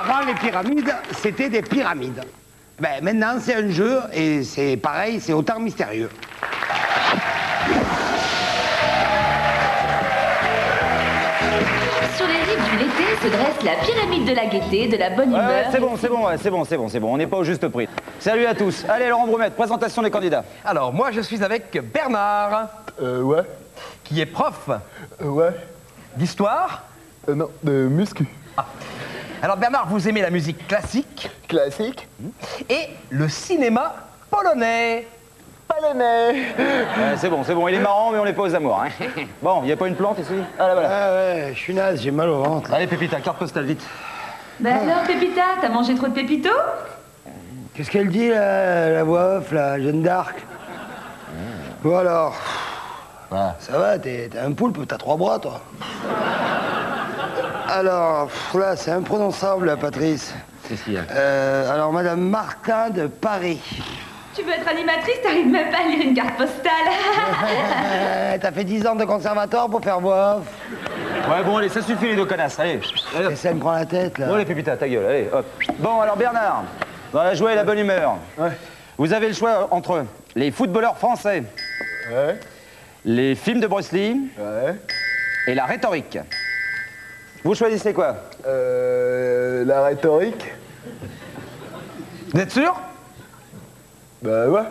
Avant, les pyramides, c'était des pyramides. Ben, maintenant, c'est un jeu et c'est pareil, c'est autant mystérieux. Sur les rives du Léthé se dresse la pyramide de la gaieté, de la bonne humeur. C'est bon, on n'est pas au juste prix. Salut à tous. Allez, Laurent Broumette, présentation des candidats. Alors, moi, je suis avec Bernard. Ouais. Qui est prof. Ouais. D'histoire. Non, de muscu. Ah. Alors, Bernard, vous aimez la musique classique. Classique. Et le cinéma polonais. Polonais. C'est bon, il est marrant, mais on n'est pas aux amours. Hein. Bon, il n'y a pas une plante ici? Ah là, voilà. Ah ouais, je suis naze, j'ai mal au ventre. Allez, Pépita, carte postale, vite. Ben alors, Pépita, t'as mangé trop de pépito? Qu'est-ce qu'elle dit, la voix off, la Jeanne d'Arc? Bon alors, ça va, t'es un poulpe, t'as 3 bras, toi. Alors, là, c'est imprononçable, Patrice. Qu'est-ce qu'il y a? Alors, Madame Martin de Paris. Tu veux être animatrice, t'arrives même pas à lire une carte postale. T'as fait 10 ans de conservatoire pour faire voix off. Ouais, bon, allez, ça suffit, les deux connasses. Allez. Et ça me prend la tête, là. Bon, allez, Pépita, ta gueule, allez, hop. Bon, alors, Bernard, dans la joie et la bonne humeur, vous avez le choix entre les footballeurs français, les films de Bruce Lee et la rhétorique. Vous choisissez quoi? La rhétorique. Vous êtes sûr? Bah ouais.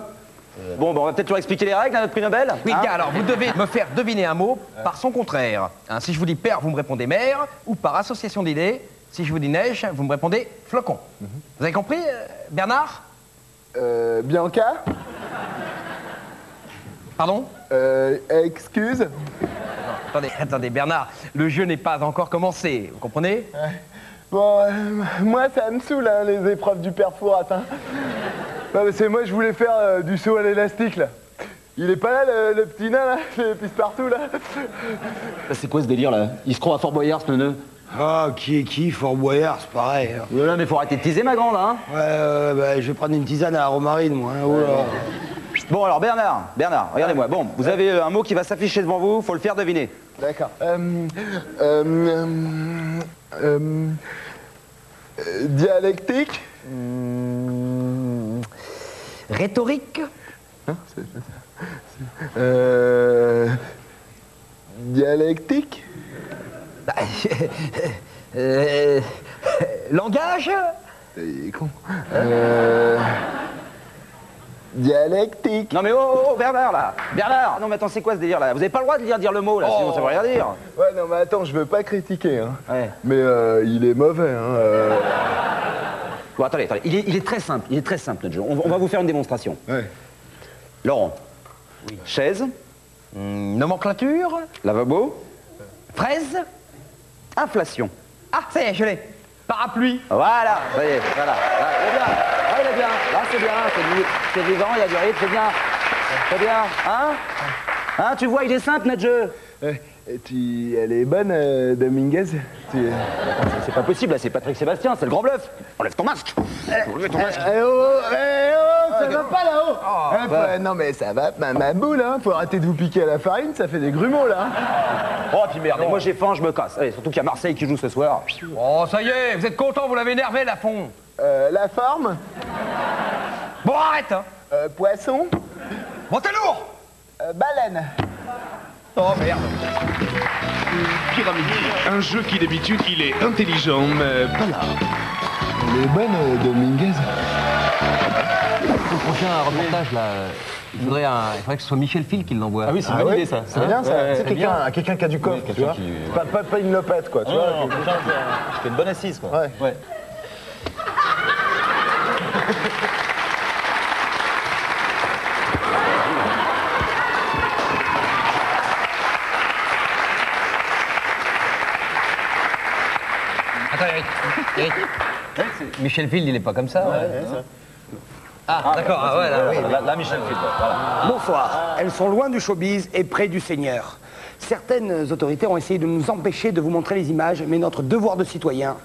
Bon, on va peut-être leur expliquer les règles à notre prix Nobel. Oui, hein? bien, alors, vous devez me faire deviner un mot par son contraire. Hein, si je vous dis père, vous me répondez mère, ou par association d'idées. Si je vous dis neige, vous me répondez flocon. Vous avez compris, Bernard? Bianca. Pardon? Excuse. Attendez, Bernard, le jeu n'est pas encore commencé, vous comprenez? Bon, moi, ça me saoule, hein, les épreuves du père Fouras, hein. Non, mais c'est moi, je voulais faire du saut à l'élastique, là. Il est pas là, le petit nain, là, qui pisse partout, là. C'est quoi ce délire, là? Il se croit à Fort Boyard, ce neuneu. Ah, qui est qui? Fort Boyard, c'est pareil. Hein. Là, mais faut arrêter de teaser, ma grande, hein. Ouais, bah, je vais prendre une tisane à la romarine, moi. Hein. Oh là. Bon, alors, Bernard, regardez-moi. Bon, vous avez un mot qui va s'afficher devant vous, faut le faire deviner. D'accord. Dialectique. Rhétorique? Dialectique. Langage? Il est con. Dialectique. Non mais oh, Bernard, là. Bernard, non mais attends, c'est quoi ce délire, là? Vous avez pas le droit de dire le mot, là, sinon ça veut rien dire. Ouais, non, mais attends, je veux pas critiquer, hein. Ouais. Mais il est mauvais, hein. Bon, attendez, il est très simple, notre jeu. On va vous faire une démonstration. Ouais. Laurent. Oui. Chaise. Nomenclature? Lavabo. Fraise? Inflation. Ah, ça y est, je l'ai. Parapluie. Voilà, ça y est, voilà. Là, il est bien. Ah, il est bien. Là, c'est bien. C'est vivant, il y a du rythme, c'est bien. C'est bien. Hein, tu vois, il est simple, notre jeu. Elle est bonne, Dominguez. C'est pas possible, là, c'est Patrick Sébastien, c'est le grand bluff. Enlève ton masque. Enlève ton masque. Ça va pas là-haut. Non mais ça va, ma boule, hein. Faut arrêter de vous piquer à la farine, ça fait des grumeaux là. Oh, puis merde, moi j'ai faim, je me casse. Allez, surtout qu'il y a Marseille qui joue ce soir. Oh, ça y est, vous êtes content, vous l'avez énervé, la fond. La forme. Bon, arrête, hein. Poisson. Bon, t'es lourd. Baleine. Oh, merde. Pyramide, un jeu qui d'habitude il est intelligent, mais pas là. Elle est bonne, Dominguez. Pour le prochain reportage, là, il faudrait que ce soit Michel Phil qui l'envoie. Ah oui, c'est une bonne idée, ça. C'est bien, ça. Ouais, C'est quelqu'un qui a du coffre, tu vois. Pas une lopette, quoi, tu vois. C'est une bonne assise, quoi. Ouais. Attends, Eric. Michel Phil, il est pas comme ça. Ah, d'accord, ah, ouais, là, oui. Là, Michel Phil, voilà. Bonsoir. Elles sont loin du showbiz et près du Seigneur. Certaines autorités ont essayé de nous empêcher de vous montrer les images, mais notre devoir de citoyen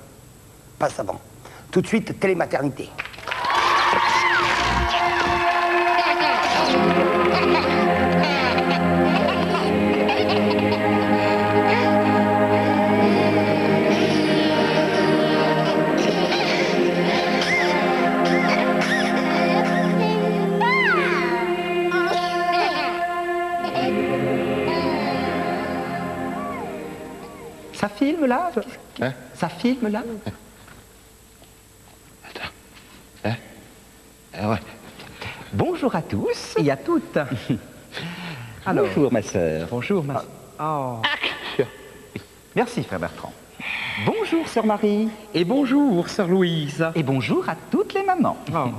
passe avant. Tout de suite, télématernité. là? Ça filme là? Ouais. Bonjour à tous et à toutes. Alors, Bonjour, ma sœur. bonjour ma... Oh. Merci, frère Bertrand. Bonjour, sœur Marie. Et bonjour, sœur Louise. Et bonjour à toutes les mamans. Oh.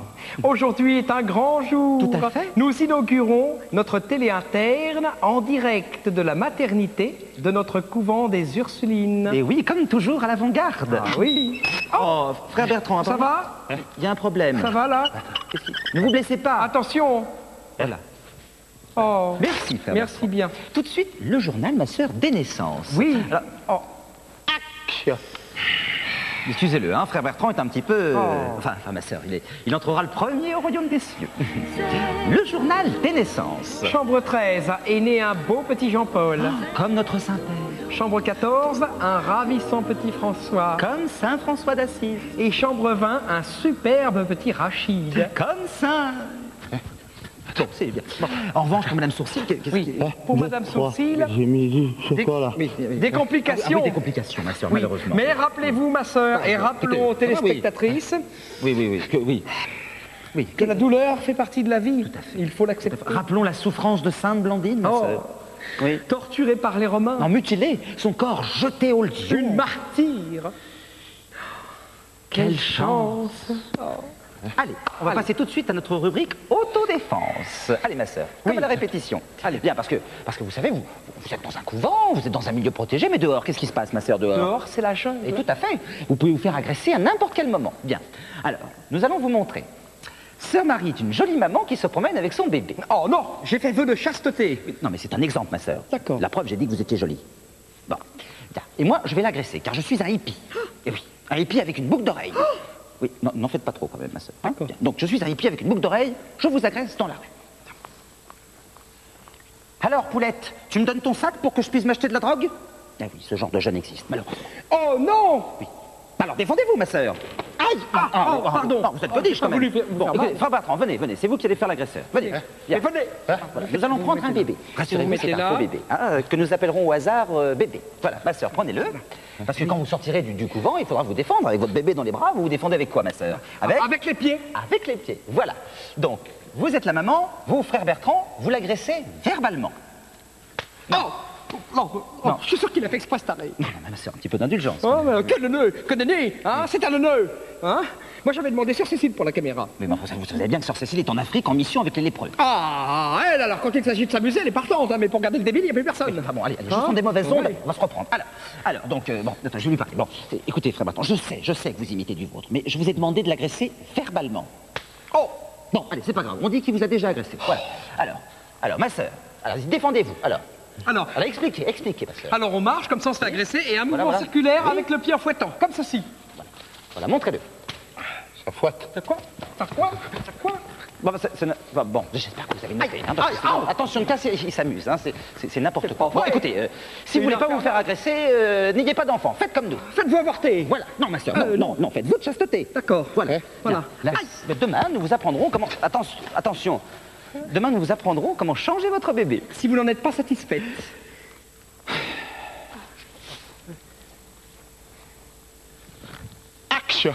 Aujourd'hui est un grand jour. Tout à fait. Nous inaugurons notre télé interne en direct de la maternité de notre couvent des Ursulines. Et oui, comme toujours à l'avant-garde. Ah oui. Oh, frère Bertrand, Ça va? Il y a un problème. Ça va là? Ne vous blessez pas. Attention. Voilà. Oh. Merci, frère Merci Bertrand. bien. Tout de suite, le journal, ma sœur, des naissances. Oui. Alors, Oh. excusez-le, hein, frère Bertrand est un petit peu... Oh. Enfin, ma sœur, il entrera le premier au royaume des cieux. Le journal des naissances. Chambre 13 est né un beau petit Jean-Paul. Comme notre Saint-Père. Chambre 14, un ravissant petit François. Comme Saint François d'Assise. Et chambre 20, un superbe petit Rachid. Comme Saint... Bon, c'est bien. Bon, en revanche, pour Madame Sourcil, qu'est-ce Oui. qui... Pour Madame Sourcil, J'ai mis du chocolat. des complications. Ah oui, des complications, ma sœur, Oui. malheureusement. Mais rappelez-vous, ma sœur, et rappelons aux téléspectatrices Oui, que la douleur fait partie de la vie. Il faut l'accepter. Rappelons la souffrance de Sainte Blandine, ma Oh. sœur. Oui. Torturée par les Romains, En mutilé, son corps jeté au lion. une martyre. Quelle chance. Allez, on va passer tout de suite à notre rubrique autodéfense. Allez, ma sœur, comme à la répétition. Allez, bien, parce que vous savez, vous êtes dans un couvent, vous êtes dans un milieu protégé, mais dehors, qu'est-ce qui se passe, ma sœur, dehors? Dehors, c'est la jungle. Et tout à fait. Vous pouvez vous faire agresser à n'importe quel moment. Bien. Alors, nous allons vous montrer. Sœur Marie est une jolie maman qui se promène avec son bébé. Oh non, j'ai fait vœu de chasteté. Non, mais c'est un exemple, ma sœur. D'accord. La preuve, j'ai dit que vous étiez jolie. Bon. Bien. Et moi, je vais l'agresser, car je suis un hippie. Et oui, un hippie avec une boucle d'oreille. Oui, n'en faites pas trop quand même, ma sœur. D'accord. Bien. Donc, je suis un hippie avec une boucle d'oreille, je vous agresse dans la rue. Alors, Poulette, tu me donnes ton sac pour que je puisse m'acheter de la drogue? Ah oui, ce genre de jeune existe, malheureusement. Oh non. Oui. Alors, défendez-vous, ma sœur. Aïe. Pardon. Non, vous êtes codiche quand J'ai pas même. voulu faire Bon, mal. écoutez, frère Bertrand, venez, c'est vous qui allez faire l'agresseur. Venez. Bien. Mais venez. Voilà, nous allons prendre un bébé. Rassurez-vous, mettez c'est un là. faux bébé, hein, que nous appellerons au hasard bébé. Voilà, ma sœur, prenez-le. Parce que quand vous sortirez du couvent, il faudra vous défendre. Avec votre bébé dans les bras, vous vous défendez avec quoi, ma sœur? Avec les pieds. Avec les pieds. Voilà. Donc, vous êtes la maman, vous, frère Bertrand, vous l'agressez verbalement. Non. Non. Je suis sûr qu'il a fait exprès cet arrêt. Non, ma sœur, un petit peu d'indulgence. Oh, mais quel nœud. Que nenni. Hein, c'est un nœud. Hein. Moi, j'avais demandé Sœur Cécile pour la caméra. Mais bon, vous savez bien que Sœur Cécile est en Afrique en mission avec les lépreux. Ah, elle, alors, quand il s'agit de s'amuser, elle est partante, hein, mais pour garder le débile, il n'y a plus personne. Ah bon, allez, ce sont des mauvaises ondes, Oui. on va se reprendre. Alors donc, bon, attends, je vais lui parler. Bon, écoutez, frère Bertrand, je sais que vous imitez du vôtre, mais je vous ai demandé de l'agresser verbalement. Oh. Bon, allez, c'est pas grave, on dit qu'il vous a déjà agressé. Voilà. Alors, ma sœur, alors, défendez-vous, alors, expliquez, ma sœur. Alors, on marche, comme ça, on se fait agresser, et un mouvement Voilà. circulaire Oui. avec le pied en fouettant, comme ceci. Voilà, montrez-le. Ça fouette. C'est quoi? Ça quoi? Bon, bon, j'espère que vous avez noté. Hein, parce que sinon, attention, le cas, il s'amuse, hein, c'est n'importe quoi. pas Bon, vrai. écoutez, si vous voulez pas vous faire agresser, n'ayez pas d'enfants, faites comme nous. Faites-vous avorter. Voilà, non, ma sœur, non, faites-vous de chasteté. D'accord. Voilà. Voilà. Bien. Là, mais demain, nous vous apprendrons comment... Attention. Demain, nous vous apprendrons comment changer votre bébé. Si vous n'en êtes pas satisfaite. Action.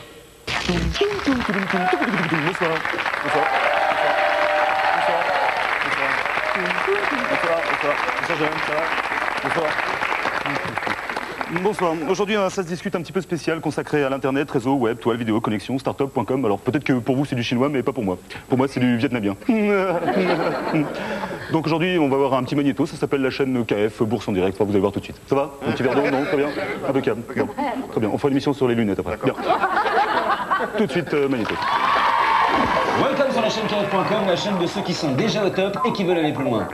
Bonsoir. Aujourd'hui, ça se discute un petit peu spécial consacré à l'internet, réseau, web, toile, vidéo, connexion, startup.com. Alors peut-être que pour vous c'est du chinois, mais pas pour moi. Pour moi c'est du vietnamien. Donc aujourd'hui, on va voir un petit magnéto, ça s'appelle la chaîne KF, Bourse en direct. Enfin, vous allez voir tout de suite. Ça va? Un petit verre d'eau? Non? Très bien. Impeccable. Bon. Très bien. On fera une émission sur les lunettes après. Bien. Tout de suite, magnéto. Welcome sur la chaîne KF.com, la chaîne de ceux qui sont déjà au top et qui veulent aller plus loin.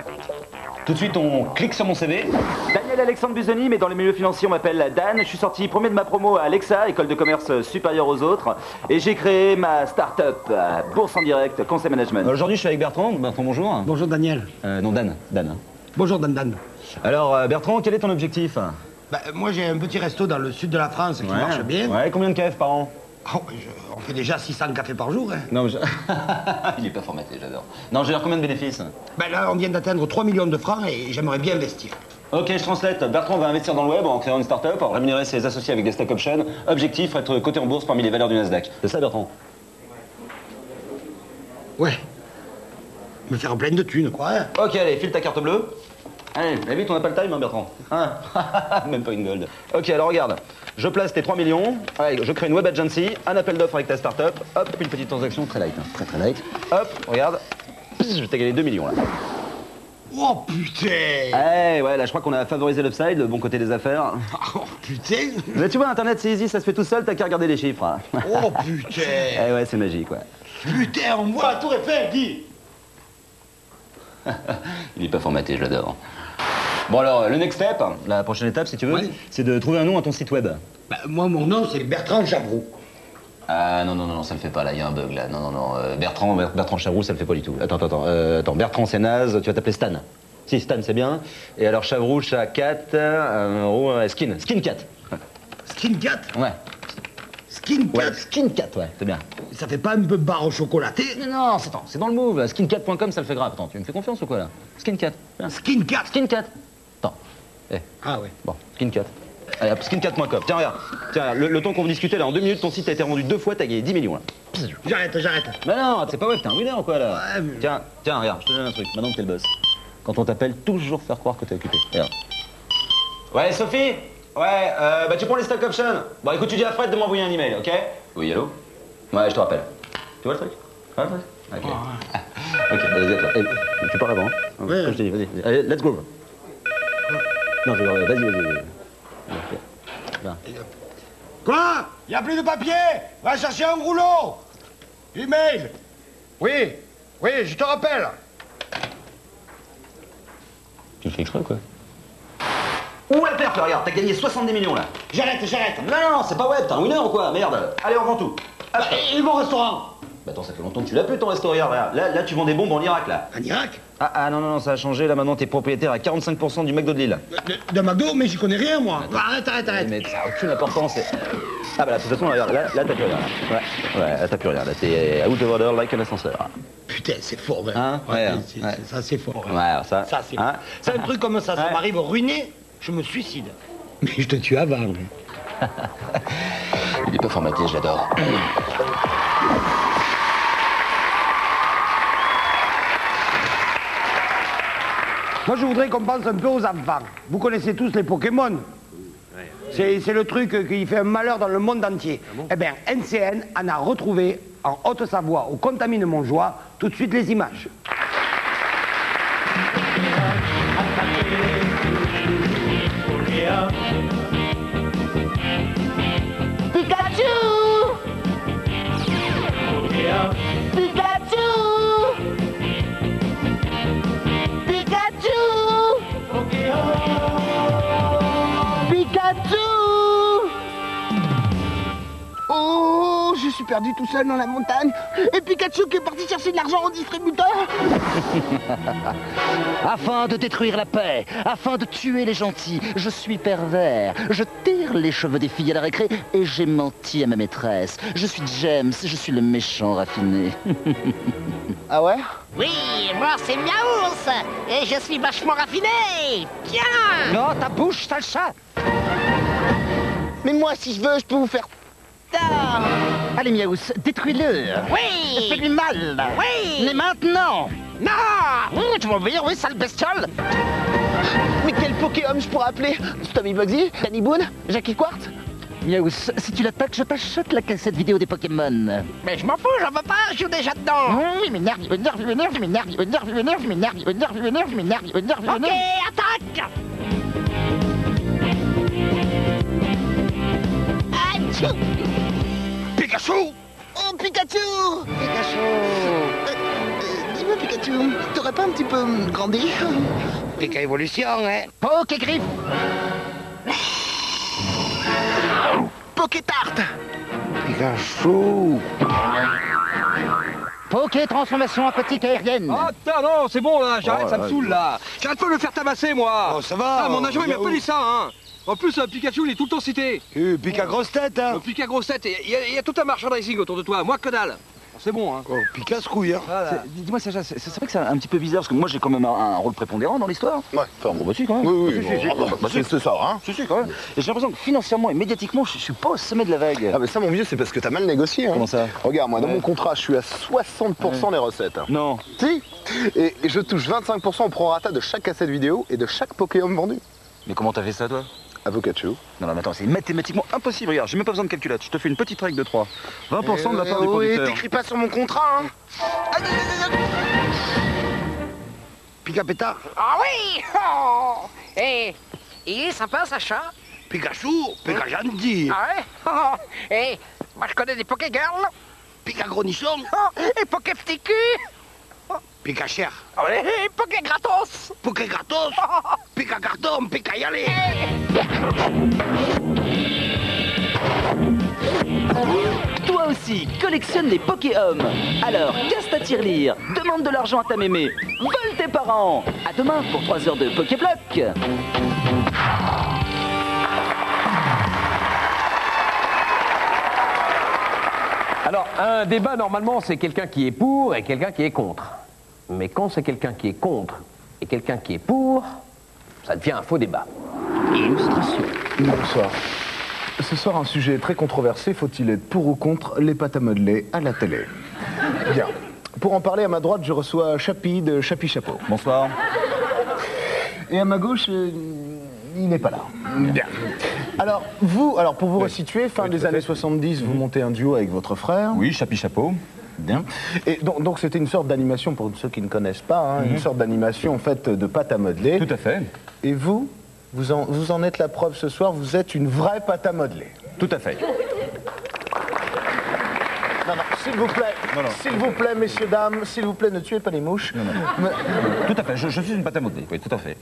Tout de suite, on clique sur mon CV. Daniel Alexandre Busoni, mais dans les milieux financiers, on m'appelle Dan. Je suis sorti premier de ma promo à Alexa, école de commerce supérieure aux autres. Et j'ai créé ma start-up, Bourse en direct, conseil management. Aujourd'hui, je suis avec Bertrand. Bertrand, bonjour. Bonjour Daniel. Non, Dan. Dan. Bonjour Dan. Alors, Bertrand, quel est ton objectif? Bah, moi j'ai un petit resto dans le sud de la France qui marche bien. Ouais, combien de KF par an? Oh, on fait déjà 600 cafés par jour. Hein. Non, il est pas formaté, j'adore. Non, je veux dire combien de bénéfices? Ben là on vient d'atteindre 3 millions de francs et j'aimerais bien investir. Ok, je translate. Bertrand va investir dans le web en créant une start-up, rémunérer ses associés avec des stock options. Objectif, être coté en bourse parmi les valeurs du Nasdaq. C'est ça, Bertrand? Ouais. Me faire plein de thunes, quoi. Hein. Ok, allez, file ta carte bleue. Allez, mais vite, on n'a pas le time, hein, Bertrand. Hein. Même pas une gold. Ok, alors regarde. Je place tes 3 millions. Allez, je crée une web agency, un appel d'offres avec ta start-up. Hop, une petite transaction très light. Hein. Très light. Hop, regarde. Je vais t'égaler 2 millions, là. Oh, putain. Eh ouais, là, je crois qu'on a favorisé l'upside, le bon côté des affaires. Oh, putain. Mais tu vois, Internet, c'est easy, ça se fait tout seul, t'as qu'à regarder les chiffres. Hein. Oh, putain. Eh ouais, c'est magique, ouais. Putain, on voit la tour Eiffel, dis. Il est pas formaté, je l'adore. Bon alors, le next step, la prochaine étape, si tu veux, c'est de trouver un nom à ton site web. Bah, moi, mon nom, c'est Bertrand Chavroux. Ah non, ça le fait pas, là, il y a un bug, là. Non. Bertrand Chavroux, ça le fait pas du tout. Attends, Bertrand, c'est naze, tu vas t'appeler Stan. Si, Stan, c'est bien. Et alors, Chavroux, chat, cat, skin cat. Skin cat. Ouais. Skin cat. Ouais, skin cat, ouais, c'est bien. Ça fait pas un peu barre au chocolaté? Non, c'est dans le move. Skincat.com, ça le fait grave. Attends, tu me fais confiance ou quoi, là? Skincat. Skin cat. Attends. Ah ouais. Bon, Skincat. Allez, hop, skincat.com. Tiens, regarde. Le temps qu'on vous discutait, là, en 2 minutes, ton site a été rendu 2 fois, t'as gagné 10 millions, là. J'arrête. Mais non, c'est pas web, t'es un winner ou quoi, là? Ouais, mais... Tiens, regarde, je te donne un truc, maintenant que t'es le boss. Quand on t'appelle, toujours faire croire que t'es occupé. Regarde. Ouais, Sophie? Ouais, bah tu prends les stock options. Bon, écoute, tu dis à Fred de m'envoyer un email, ok? Oui, allô? Ouais, je te rappelle. Tu vois le truc? Ouais, ok. Ok, vas-y, attends. Hey, tu pars avant, hein? Ouais. Comme je t'ai dit, vas-y. Allez, let's go. Non, je vais... Vas-y. Va. Quoi? Y a plus de papier? Va chercher un rouleau. Email. Oui, je te rappelle. Tu le fais exprès ou quoi? Ouh, la perte, là, regarde, t'as gagné 70 millions, là. J'arrête. Non, c'est pas web, t'es un winner ou quoi? Merde. Allez, on vend tout. Bah, et mon restaurant? Bah attends, ça fait longtemps que tu l'as plus ton restaurant, regarde. Là, tu vends des bombes en Irak, là. En Irak? Ah, non, ça a changé, là, maintenant, t'es propriétaire à 45% du McDo de Lille. De McDo, mais j'y connais rien, moi. Arrête. Mais ça n'a aucune importance. Ah bah là, de toute façon, regarde, là, t'as plus rien. Ouais, là, t'as plus rien. Là, t'es out of order like un ascenseur. Putain, c'est fort, Hein? Ouais. Ça, c'est fort. Ouais, alors ça... c'est hein? C'est un truc comme ça m'arrive ruiné, je me suicide. Mais je te tue avant. Il est pas formaté, je l'adore. Moi, je voudrais qu'on pense un peu aux enfants. Vous connaissez tous les Pokémon. C'est le truc qui fait un malheur dans le monde entier. Eh bien, NCN en a retrouvé en Haute-Savoie, au Contamine-Montjoie, tout de suite les images. Pikachu! Pikachu! Pikachu! Pikachu! Oh, je suis perdu tout seul dans la montagne. Et Pikachu qui est parti chercher de l'argent au distributeur. Afin de détruire la paix, afin de tuer les gentils, je suis pervers. Je tire les cheveux des filles à la récré et j'ai menti à ma maîtresse. Je suis James, je suis le méchant raffiné. Ah ouais? Oui, moi c'est Miaours. Et je suis vachement raffiné. Tiens! Non, ta bouche, sale chat! Mais moi, si je veux, je peux vous faire... ça. Allez, Miaous, détruis-le. Oui! Fais-lui mal. Oui! Mais maintenant! Non! Tu vas m'obéir, oui, sale bestiole! Mais quel Pokémon je pourrais appeler? Stormy Bugsy? Danny Boone? Jackie Quartz? Miaous, si tu l'attaques, je t'achète la cassette vidéo des Pokémon. Mais je m'en fous, j'en veux pas, je suis déjà dedans! Il m'énerve, il m'énerve, il m'énerve, il m'énerve, il m'énerve, il m'énerve, il m'énerve, il m'énerve, il m'énerve, il m'énerve, il m'énerve, il m'énerve. Ok, attaque! Achou! Pikachu! Oh, Pikachu! Dis-moi, Pikachu, t'aurais pas un petit peu grandi? Pika évolution, hein? Pokégriffe! Pokétarte! Pikachu! Poké transformation aquatique aérienne. Ah, putain, non, c'est bon, là, j'arrête, ça me saoule, là. J'arrête pas de me faire tabasser, moi. Oh, ça va. Ah, mon agent, il m'a pas dit ça, hein. En plus, Pikachu, il est tout le temps cité. Pika grosse tête, hein? Pika grosse tête, il y a tout un merchandising autour de toi. Moi, que dalle. c'est bon. Hein. Oh, puis casse-couille, hein. Voilà. Dis-moi, Sacha, c'est vrai que c'est un petit peu bizarre, parce que moi j'ai quand même un rôle prépondérant dans l'histoire. Ouais. Enfin, bon, bah si, quand même. Oui, C'est ça, hein. Si, quand même. Et j'ai l'impression que financièrement et médiatiquement, je suis pas au sommet de la vague. Ah mais ça mon vieux c'est parce que t'as mal négocié. Hein. Comment ça? Regarde moi dans mon contrat je suis à 60% des recettes. Hein. Non. Si. Et je touche 25% au prorata de chaque cassette vidéo et de chaque Pokémon vendu. Mais comment t'as fait ça, toi? Avocatio. Non, mais attends, c'est mathématiquement impossible. Regarde, j'ai même pas besoin de calculatrice. Je te fais une petite règle de 3. 20% de la part du Oui, producteur. t'écris pas sur mon contrat, hein. Pika pétard. Ah oui. Oh. Et il est sympa, Sacha. Pikachu, Pika gentil. Ah ouais. Oh. Et moi, je connais des Pokégirls. Pika gronichon. Oh. Et Poké petit cul. Pika cher. Ah ouais. Et Poké gratos. Poké gratos. Pika carton, Pika y aller. Toi aussi, collectionne les Pokéhommes. Alors, casse ta tirelire, demande de l'argent à ta mémé, vole tes parents. À demain pour 3 heures de Pokébloc. Alors, un débat, normalement, c'est quelqu'un qui est pour et quelqu'un qui est contre. Mais quand c'est quelqu'un qui est contre et quelqu'un qui est pour, ça devient un faux débat. Illustration. Bonsoir. Ce soir, un sujet très controversé. Faut-il être pour ou contre les pâtes à modeler à la télé? Bien. Pour en parler, à ma droite, je reçois Chapi de Chapi Chapeau. Bonsoir. Et à ma gauche, il n'est pas là. Bien. Alors, pour vous resituer, fin des années 70, vous montez un duo avec votre frère. Oui, Chapi Chapeau. Bien. Et donc c'était une sorte d'animation, pour ceux qui ne connaissent pas, hein, une sorte d'animation en fait de pâte à modeler. Tout à fait. Et vous en êtes la preuve ce soir, vous êtes une vraie pâte à modeler. Tout à fait. Non, s'il vous plaît, messieurs, dames, s'il vous plaît, ne tuez pas les mouches. Non. Tout à fait, je suis une pâte à modeler, oui, tout à fait.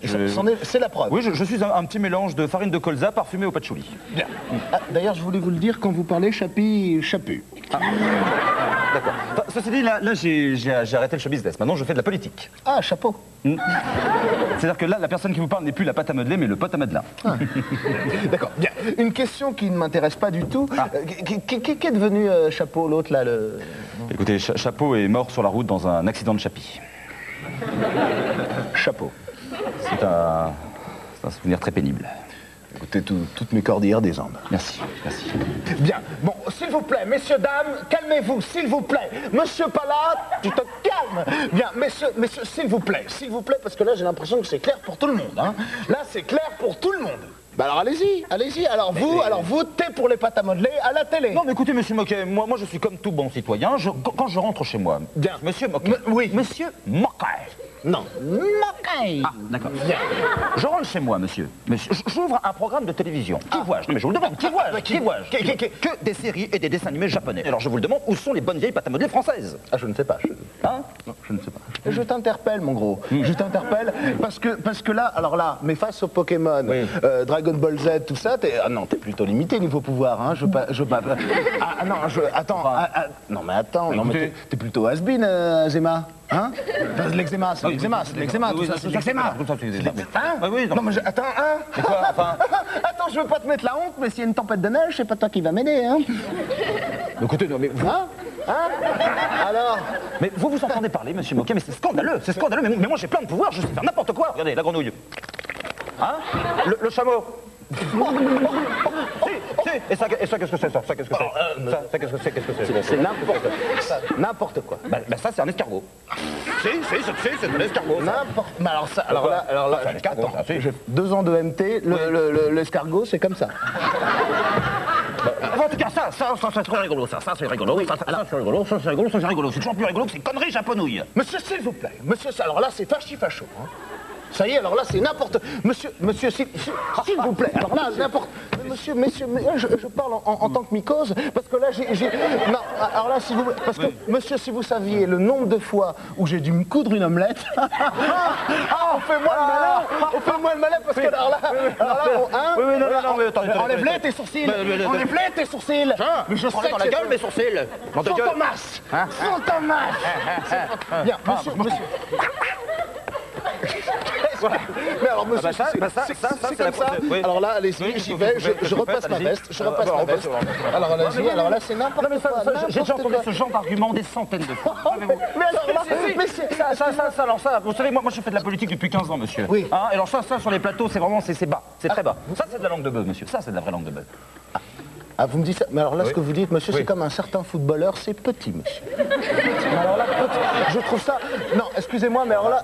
C'est la preuve. Oui, je suis un petit mélange de farine de colza parfumée au patchouli. Bien. Ah, d'ailleurs, je voulais vous le dire, quand vous parlez Chapi, Chapu. Ah. D'accord. Enfin, ceci dit, là j'ai arrêté le show business. Maintenant, je fais de la politique. Ah, chapeau. C'est-à-dire que là, la personne qui vous parle n'est plus la pâte à modeler, mais le pote à modelin. Ah. D'accord. Bien. Une question qui ne m'intéresse pas du tout. Ah. Qui est devenu Chapeau, l'autre, là, le... Écoutez, Chapeau est mort sur la route dans un accident de chapi. Chapeau. C'est un souvenir très pénible. Écoutez, toutes mes cordillères des Andes. Merci, merci. Bien. Bon, s'il vous plaît, messieurs, dames, calmez-vous, s'il vous plaît. Monsieur Palat, tu te calmes. Bien, messieurs, s'il vous plaît, parce que là, j'ai l'impression que c'est clair pour tout le monde. Hein. Là, c'est clair pour tout le monde. Bah alors allez-y. Alors vous, t'es pour les pâtes à modeler à la télé. Non, mais écoutez, monsieur Moquet, moi je suis comme tout bon citoyen. Quand je rentre chez moi, bien. Monsieur Moquet. Oui. Monsieur Moquet. Non. Moquet. Ah, d'accord. Bien. Je rentre chez moi, monsieur. J'ouvre un programme de télévision. Qui vois-je? Non, mais je vous le demande. Qui vois-je? Que des séries et des dessins animés japonais. Alors je vous le demande, où sont les bonnes vieilles pâtes à modeler françaises? Ah, je ne sais pas. Hein? Non, je ne sais pas. Je t'interpelle, mon gros. Je t'interpelle parce que là, mais face aux Pokémon, oui. Dragon Ball Z, tout ça, t'es plutôt limité niveau pouvoir, hein. Non mais t'es plutôt has-been, Zema. Hein? Enfin, de l'eczéma, c'est de l'eczéma, tout ça, c'est de l'eczéma. Hein? Oui, non, mais attends, hein? C'est quoi, enfin? Attends, je veux pas te mettre la honte, mais s'il y a une tempête de neige, c'est pas toi qui va m'aider, hein? Écoutez, non, mais vous... Hein? Alors? Mais vous entendez parler, monsieur Moquet, mais c'est scandaleux, mais moi j'ai plein de pouvoirs, je sais faire n'importe quoi. Regardez, la grenouille. Hein? Le chameau. Et ça, qu'est-ce que c'est, ça? Qu'est-ce que c'est? Qu'est-ce que c'est? C'est n'importe quoi. Bah ça, c'est un escargot. C'est un escargot. Mais alors là, c'est un escargot. J'ai 2 ans de MT, l'escargot, c'est comme ça. En tout cas, ça, c'est très rigolo, ça c'est rigolo, c'est rigolo, c'est toujours plus rigolo que ces conneries japonouilles. Monsieur, s'il vous plaît, alors là, c'est fachi-facho, hein. Ça y est, alors là, c'est n'importe... Monsieur, s'il vous plaît, alors là, n'importe... Monsieur, je parle en tant que mycose, parce que là, Non, alors là, s'il vous plaît, parce que, monsieur, si vous saviez le nombre de fois où j'ai dû me coudre une omelette... on fait moins le malin, parce que alors là, non, mais attendez. Enlève-les tes sourcils. Mais je serai dans la gueule, mes sourcils. Sans Thomas. Bien, monsieur... Voilà. Mais alors, monsieur, Ah bah ça, c'est c'est comme la ça. procédure, oui. Alors là, allez-y, Oui, j'y vous vais, pouvez, je repasse ma allez-y. veste, je repasse ma veste. Alors allez-y, alors là, c'est n'importe quoi. J'ai déjà entendu ce genre d'argument des centaines de fois. Mais alors là, mais c'est... Alors ça, vous savez, moi je fais de la politique depuis 15 ans, monsieur. Oui. Hein, et alors ça, sur les plateaux, c'est vraiment, c'est bas, c'est très bas. Ça, c'est de la langue de bœuf, monsieur. Ça, c'est de la vraie langue de bœuf. Ah, vous me dites ça. Mais alors là, Oui. ce que vous dites, monsieur, Oui. c'est comme un certain footballeur, c'est petit, monsieur. Mais alors là, petit, je trouve ça... Non, excusez-moi, mais alors là...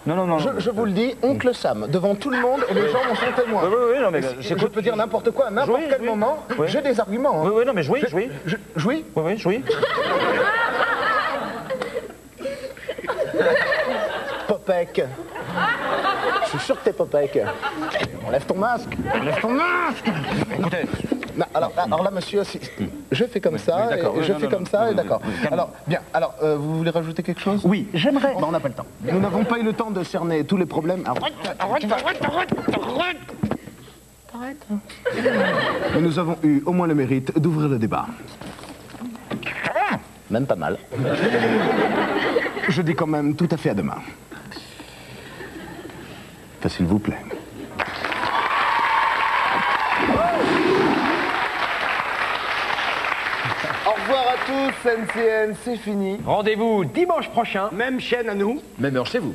Non. Je vous le dis, oncle Sam, devant tout le monde, et les gens en sont témoins. Oui, non, mais Je peux dire n'importe quoi, à n'importe quel moment, Oui. j'ai des arguments. Hein. Oui, non, mais jouis. Jouis Oui, jouis. Popek. Je suis sûr que t'es Popek. Enlève ton masque. Enlève ton masque. Écoutez. Non, alors là, monsieur, je fais comme ça, d'accord, et oui, je non, fais non, comme ça, oui, et d'accord. oui, Alors, bien, alors, vous voulez rajouter quelque chose? Oui, j'aimerais. Bah, on n'a pas le temps. Nous n'avons pas eu le temps de cerner tous les problèmes. Arrête. Mais nous avons eu au moins le mérite d'ouvrir le débat. Même pas mal. Je dis quand même tout à fait à demain. Enfin, s'il vous plaît. Au revoir à tous, NCN, c'est fini. Rendez-vous dimanche prochain. Même chaîne à nous. Même heure chez vous.